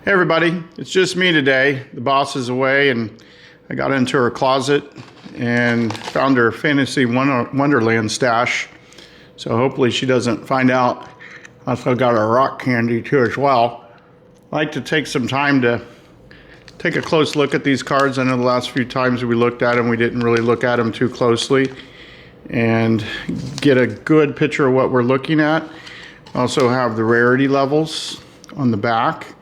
Hey everybody, it's just me today. The boss is away and I got into her closet and found her Fantasy Wonderland stash. So hopefully she doesn't find out I also got her rock candy too as well. I like to take some time to take a close look at these cards. I know the last few times we looked at them, we didn't really look at them too closely and get a good picture of what we're looking at. Also have the rarity levels on the back.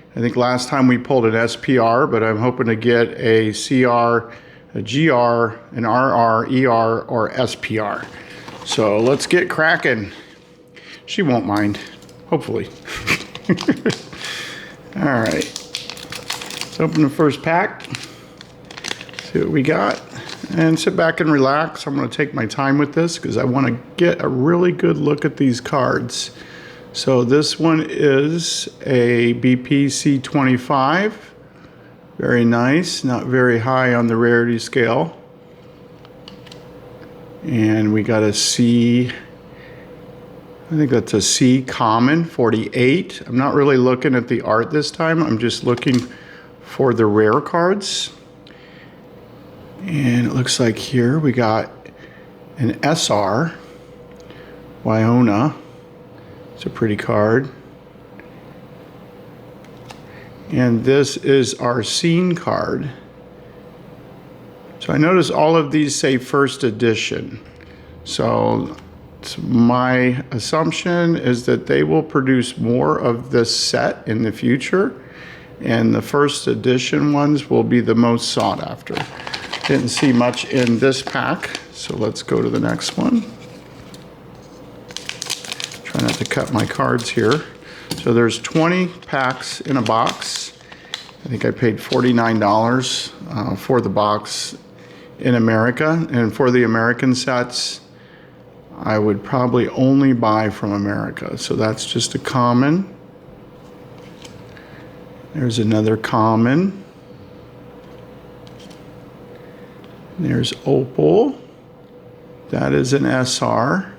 I think last time we pulled an SPR, but I'm hoping to get a CR, a GR, an RR, ER, or SPR. So let's get cracking. She won't mind, hopefully. All right, let's open the first pack, see what we got, and sit back and relax. I'm gonna take my time with this because I wanna get a really good look at these cards. So this one is a BPC25, very nice, not very high on the rarity scale. And we got a C, I think that's a C common, 48. I'm not really looking at the art this time, I'm just looking for the rare cards. And it looks like here we got an SR, Wyona. It's a pretty card. And this is our scene card. So I notice all of these say first edition. So my assumption is that they will produce more of this set in the future, and the first edition ones will be the most sought after. Didn't see much in this pack, so let's go to the next one. Try not to cut my cards here. So there's 20 packs in a box. I think I paid $49 for the box in America. And for the American sets, I would probably only buy from America. So that's just a common. There's another common. There's Opal. That is an SR.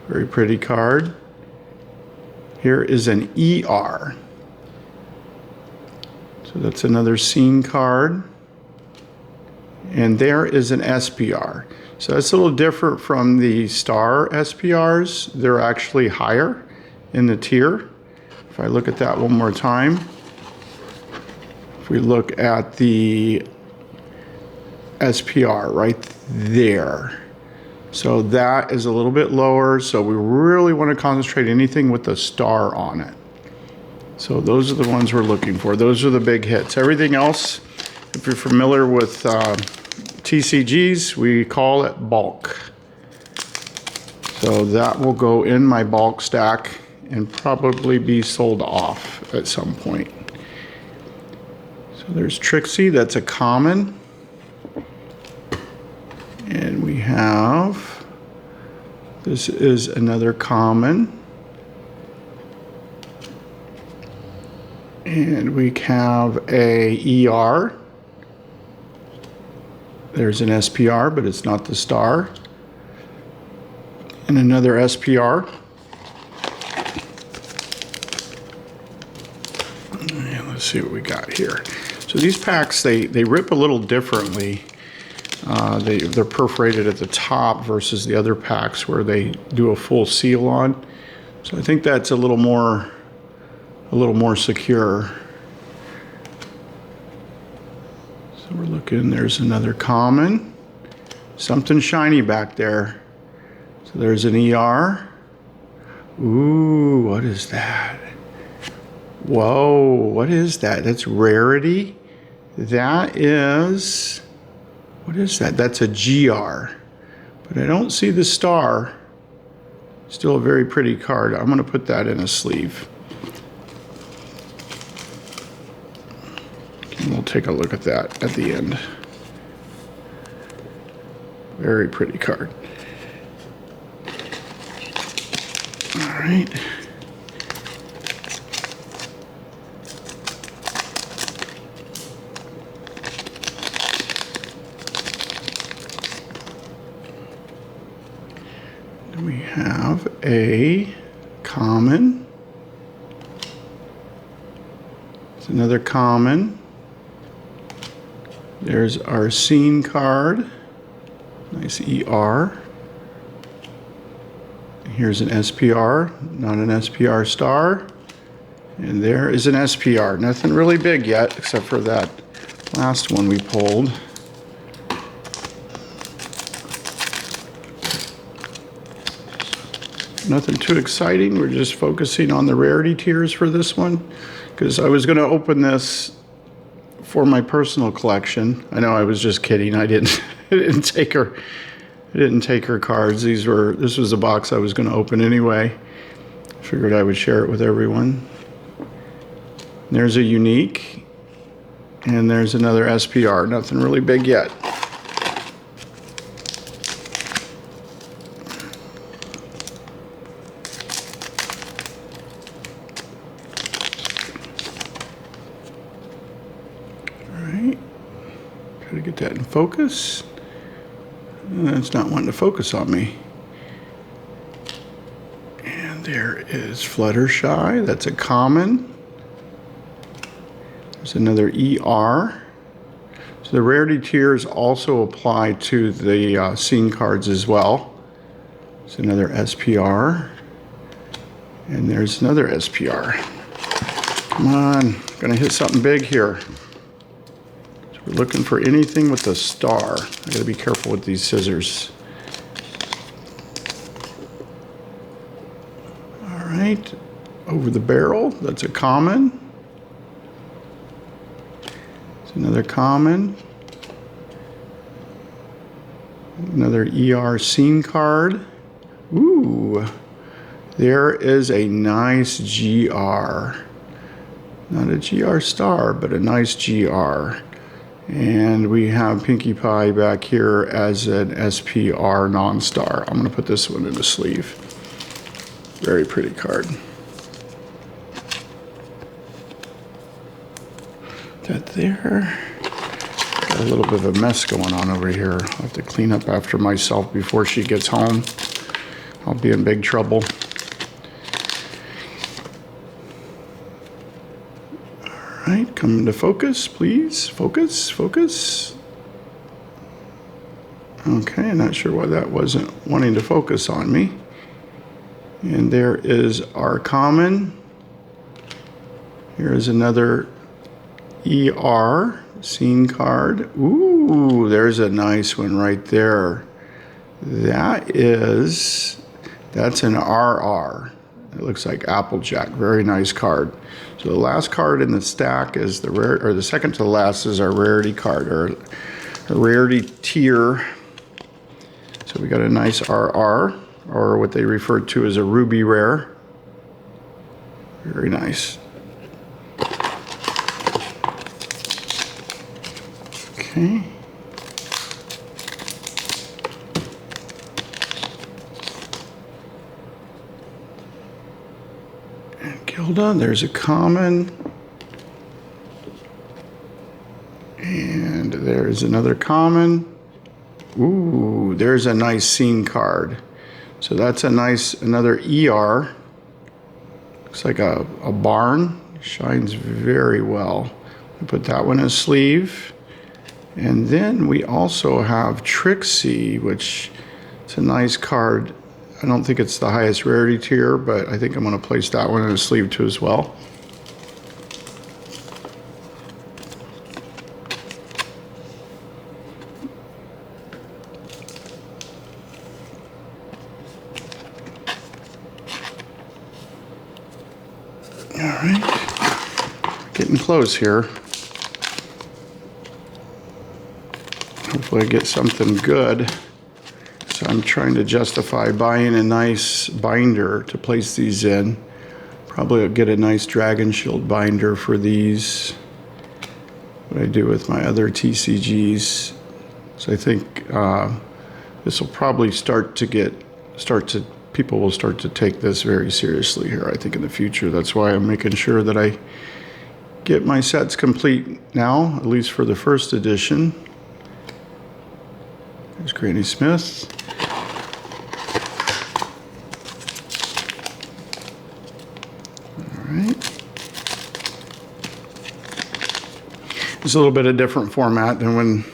Very pretty card. Here is an ER. So that's another scene card. And there is an SPR. So that's a little different from the star SPRs. They're actually higher in the tier. If I look at that one more time. If we look at the SPR right there. So that is a little bit lower, so we really want to concentrate anything with a star on it. So those are the ones we're looking for. Those are the big hits. Everything else, if you're familiar with TCGs, we call it bulk. So that will go in my bulk stack and probably be sold off at some point. So there's Trixie, that's a common. And we have, this is another common. And we have a ER. There's an SPR, but it's not the star. And another SPR. And let's see what we got here. So these packs, they rip a little differently. They're perforated at the top versus the other packs where they do a full seal on. So I think that's a little more secure. So we're looking, there's another common. Something shiny back there. So there's an ER. Ooh, what is that? Whoa, what is that? That's rarity. That is... What is that? That's a GR, but I don't see the star. Still a very pretty card. I'm going to put that in a sleeve. And we'll take a look at that at the end. Very pretty card. All right. We have a common, It's another common. There's our scene card. Nice ER. Here's an SPR, not an SPR star. And there is an SPR. Nothing really big yet, except for that last one we pulled. Nothing too exciting. We're just focusing on the rarity tiers for this one, because I was going to open this for my personal collection. I know I was just kidding. I didn't take her cards. This was a box I was going to open anyway. Figured I would share it with everyone. There's a unique, and there's another SPR. Nothing really big yet. Alright, try to get that in focus. It's not wanting to focus on me. And there is Fluttershy. That's a common. There's another ER. So the rarity tiers also apply to the scene cards as well. There's another SPR. And there's another SPR. Come on, gonna hit something big here. So we're looking for anything with a star. I gotta be careful with these scissors. All right, over the barrel, that's a common. Another common, another ER scene card. Ooh, there is a nice GR. Not a GR star, but a nice GR. And we have Pinkie Pie back here as an SPR non-star. I'm gonna put this one in the sleeve. Very pretty card. That there. Got a little bit of a mess going on over here. I'll have to clean up after myself before she gets home. I'll be in big trouble. All right, come into focus, please. Focus, focus. Okay, I'm not sure why that wasn't wanting to focus on me. And there is our common. Here is another ER scene card. Ooh, there's a nice one right there. That's an RR. It looks like Applejack. Very nice card. So the last card in the stack is the rare, or the second to the last is our rarity card, or a rarity tier. So we got a nice RR, or what they refer to as a ruby rare. Very nice. Okay. And Gilda, there's a common. And there's another common. Ooh, there's a nice scene card. So that's a nice, another ER. Looks like a barn. Shines very well. Put that one in a sleeve. And then we also have Trixie, which is a nice card. I don't think it's the highest rarity tier, but I think I'm going to place that one in a sleeve too as well. All right, getting close here. Hopefully I get something good. So I'm trying to justify buying a nice binder to place these in. Probably I'll get a nice Dragon Shield binder for these. What I do with my other TCGs. So I think this will probably people will start to take this very seriously here, I think, in the future. That's why I'm making sure that I get my sets complete now, at least for the first edition. There's Granny Smith. All right. It's a little bit of different format than when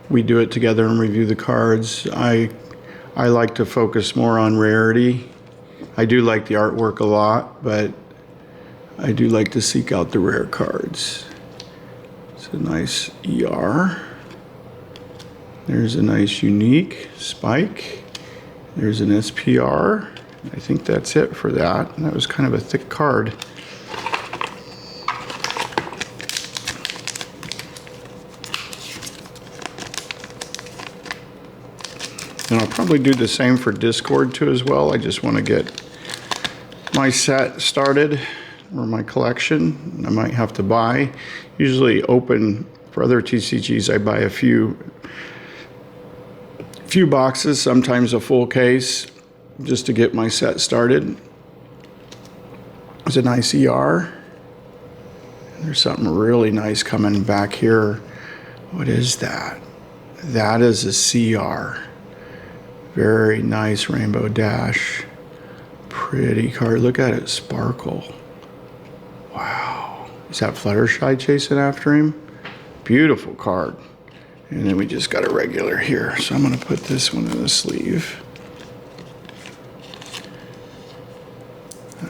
we do it together and review the cards. I like to focus more on rarity. I do like the artwork a lot, but I do like to seek out the rare cards. It's a nice ER. There's a nice unique spike. There's an SPR. I think that's it for that. And that was kind of a thick card. And I'll probably do the same for Discord too as well. I just want to get my set started, or my collection. I might have to buy. Usually open for other TCGs, I buy a few boxes, sometimes a full case, just to get my set started. There's a nice ER. There's something really nice coming back here. What is that? That is a CR. Very nice Rainbow Dash. Pretty card. Look at it sparkle. Wow. Is that Fluttershy chasing after him? Beautiful card. And then we just got a regular here. So I'm going to put this one in the sleeve.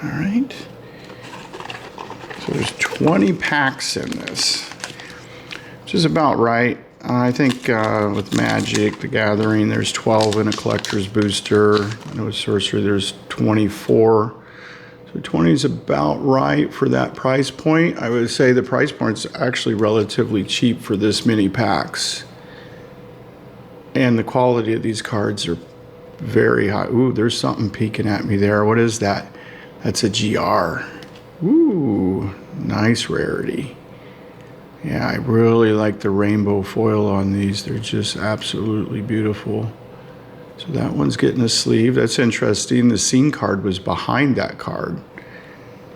All right. So there's 20 packs in this, which is about right. I think with Magic, the Gathering, there's 12 in a collector's booster. I know with Sorcery, there's 24. So 20 is about right for that price point. I would say the price point's actually relatively cheap for this many packs. And the quality of these cards are very high. Ooh, there's something peeking at me there. What is that? That's a GR. Ooh, nice rarity. Yeah, I really like the rainbow foil on these. They're just absolutely beautiful. So that one's getting a sleeve. That's interesting. The scene card was behind that card.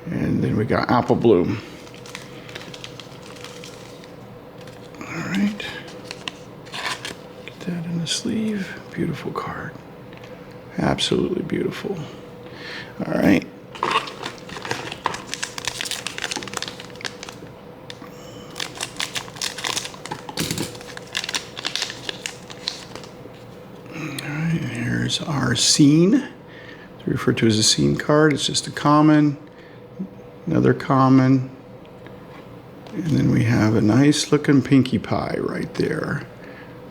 And then we got Apple Bloom. All right. Get that in the sleeve. Beautiful card. Absolutely beautiful. All right. Here's our scene. It's referred to as a scene card. It's just a common, another common, and then we have a nice looking Pinkie Pie right there.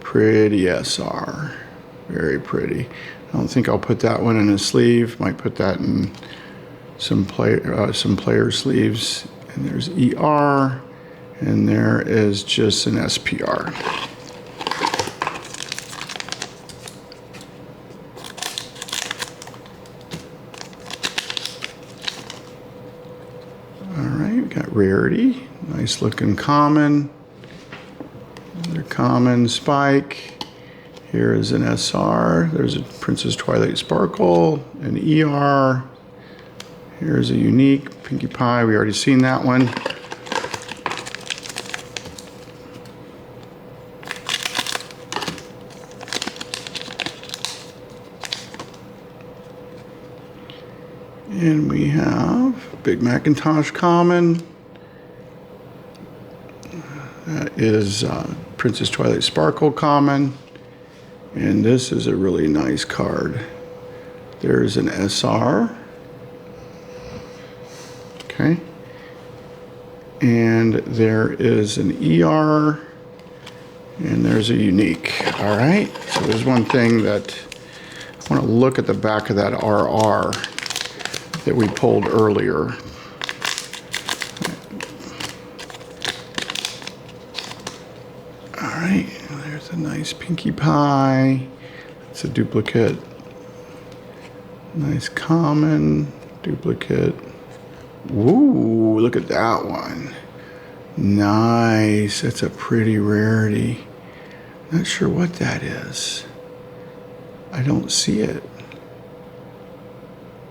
Pretty SR, very pretty. I don't think I'll put that one in a sleeve. Might put that in some player sleeves. And there's ER, and there is just an SPR. Got rarity, nice looking common, another common spike. Here is an SR. There's a Princess Twilight Sparkle, an ER. Here's a unique Pinkie Pie. We already seen that one. And we have Big Macintosh Common. That is Princess Twilight Sparkle Common. And this is a really nice card. There's an SR. Okay. And there is an ER. And there's a unique. All right. So there's one thing that I want to look at the back of that RR that we pulled earlier. All right, there's a nice Pinkie Pie. It's a duplicate. Nice common, duplicate. Ooh, look at that one. Nice, that's a pretty rarity. Not sure what that is. I don't see it.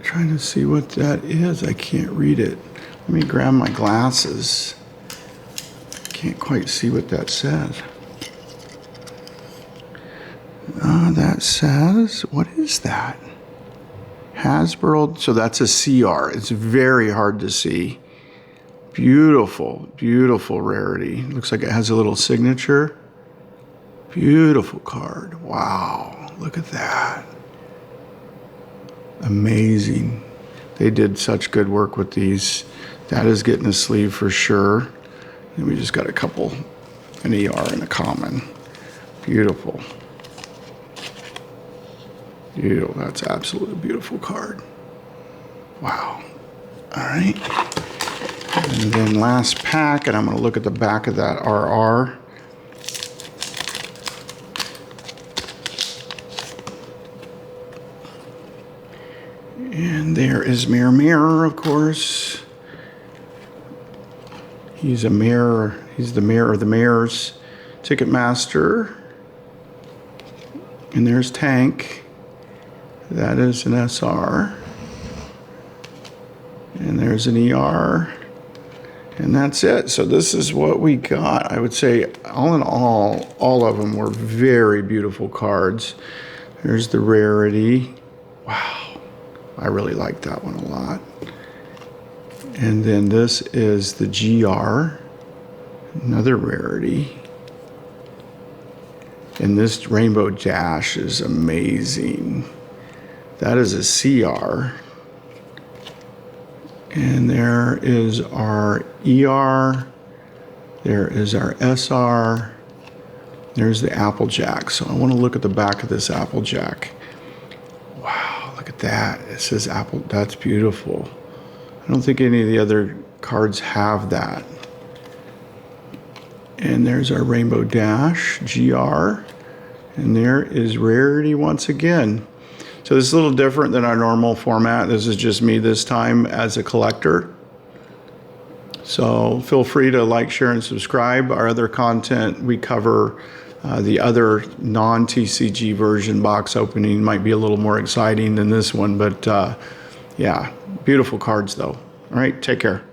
Trying to see what that is. I can't read it. Let me grab my glasses. Can't quite see what that says. That says, what is that? Hasbro, so that's a CR. It's very hard to see. Beautiful, beautiful rarity. Looks like it has a little signature. Beautiful card. Wow, look at that. Amazing. They did such good work with these. That is getting a sleeve for sure. And we just got a couple, an ER and a common. Beautiful. Beautiful. That's absolutely beautiful card. Wow. All right. And then last pack, and I'm going to look at the back of that RR. And there is Mirror Mirror, of course. He's a mirror. He's the mirror of the mirrors. Ticketmaster. And there's Tank. That is an SR. And there's an ER. And that's it. So this is what we got. I would say all in all of them were very beautiful cards. There's the rarity. Wow. I really like that one a lot. And then this is the GR. Another rarity. And this Rainbow Dash is amazing. That is a CR. And there is our ER, there is our SR, there's the Applejack. So I want to look at the back of this Applejack. Wow, look at that. It says Apple, that's beautiful. I don't think any of the other cards have that. And there's our Rainbow Dash, GR, and there is Rarity once again. So this is a little different than our normal format. This is just me this time as a collector. So feel free to like, share, and subscribe. Our other content, we cover the other non-TCG version box opening. Might be a little more exciting than this one, but yeah, beautiful cards though. All right, take care.